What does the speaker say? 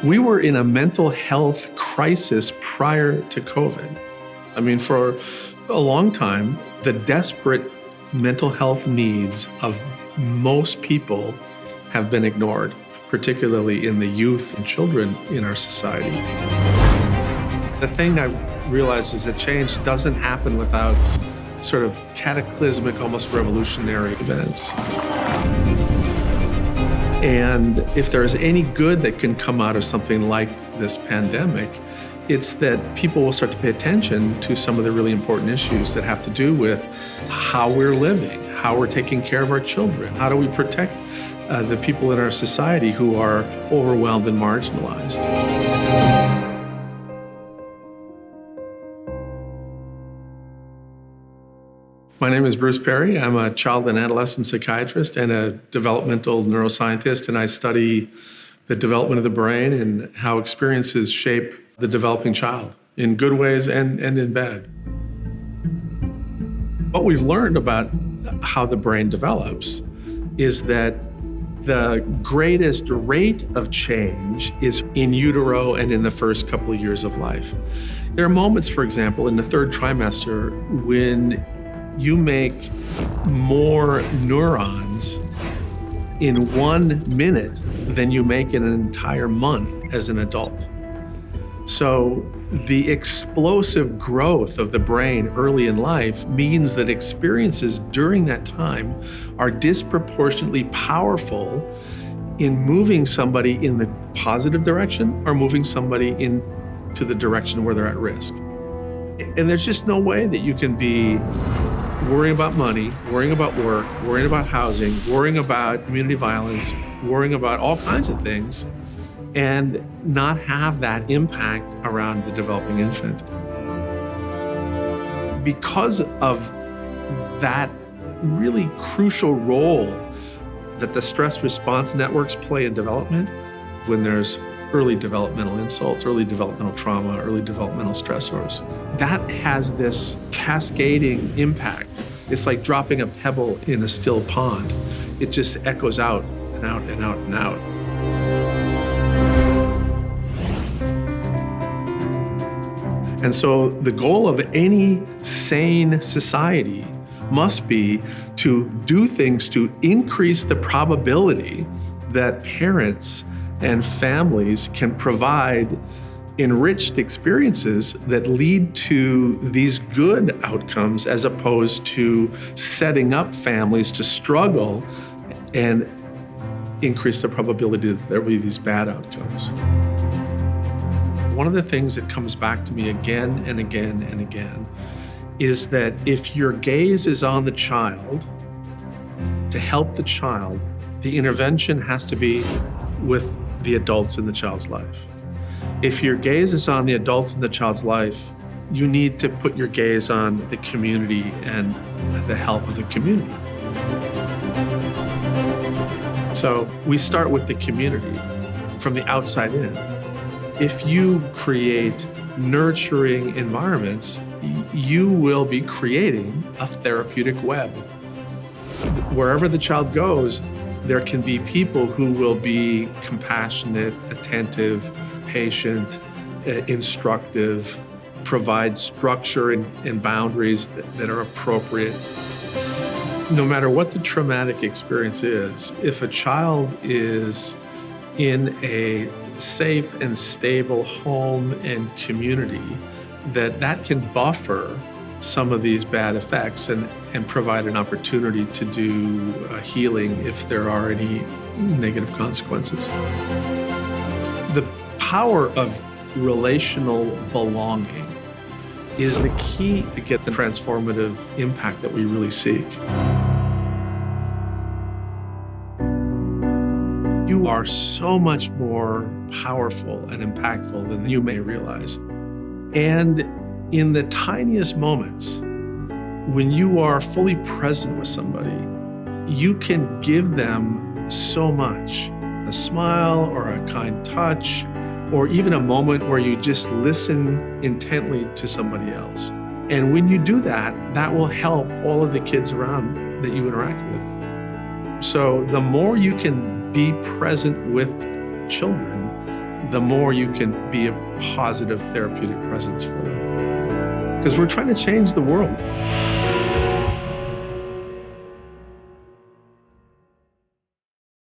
We were in a mental health crisis prior to COVID. I mean, for a long time, the desperate mental health needs of most people have been ignored, particularly in the youth and children in our society. The thing I realized is that change doesn't happen without sort of cataclysmic, almost revolutionary events. And if there's any good that can come out of something like this pandemic, it's that people will start to pay attention to some of the really important issues that have to do with how we're living, how we're taking care of our children, how do we protect the people in our society who are overwhelmed and marginalized. My name is Bruce Perry. I'm a child and adolescent psychiatrist and a developmental neuroscientist, and I study the development of the brain and how experiences shape the developing child in good ways and in bad. What we've learned about how the brain develops is that the greatest rate of change is in utero and in the first couple of years of life. There are moments, for example, in the third trimester when you make more neurons in 1 minute than you make in an entire month as an adult. So the explosive growth of the brain early in life means that experiences during that time are disproportionately powerful in moving somebody in the positive direction or moving somebody into the direction where they're at risk. And there's just no way that you can be worrying about money, worrying about work, worrying about housing, worrying about community violence, worrying about all kinds of things, and not have that impact around the developing infant. Because of that really crucial role that the stress response networks play in development, when there's early developmental insults, early developmental trauma, early developmental stressors, that has this cascading impact. It's like dropping a pebble in a still pond. It just echoes out and out and out and out. And so the goal of any sane society must be to do things to increase the probability that parents and families can provide enriched experiences that lead to these good outcomes as opposed to setting up families to struggle and increase the probability that there will be these bad outcomes. One of the things that comes back to me again and again and again is that if your gaze is on the child, to help the child, the intervention has to be with the adults in the child's life. If your gaze is on the adults in the child's life, you need to put your gaze on the community and the health of the community. So we start with the community from the outside in. If you create nurturing environments, you will be creating a therapeutic web. Wherever the child goes, there can be people who will be compassionate, attentive, patient, instructive, provide structure and boundaries that are appropriate. No matter what the traumatic experience is, if a child is in a safe and stable home and community, that can buffer some of these bad effects and provide an opportunity to do healing if there are any negative consequences. The power of relational belonging is the key to get the transformative impact that we really seek. You are so much more powerful and impactful than you may realize. And in the tiniest moments, when you are fully present with somebody, you can give them so much. A smile or a kind touch, or even a moment where you just listen intently to somebody else. And when you do that, that will help all of the kids around that you interact with. So the more you can be present with children, the more you can be a positive therapeutic presence for them. Because we're trying to change the world.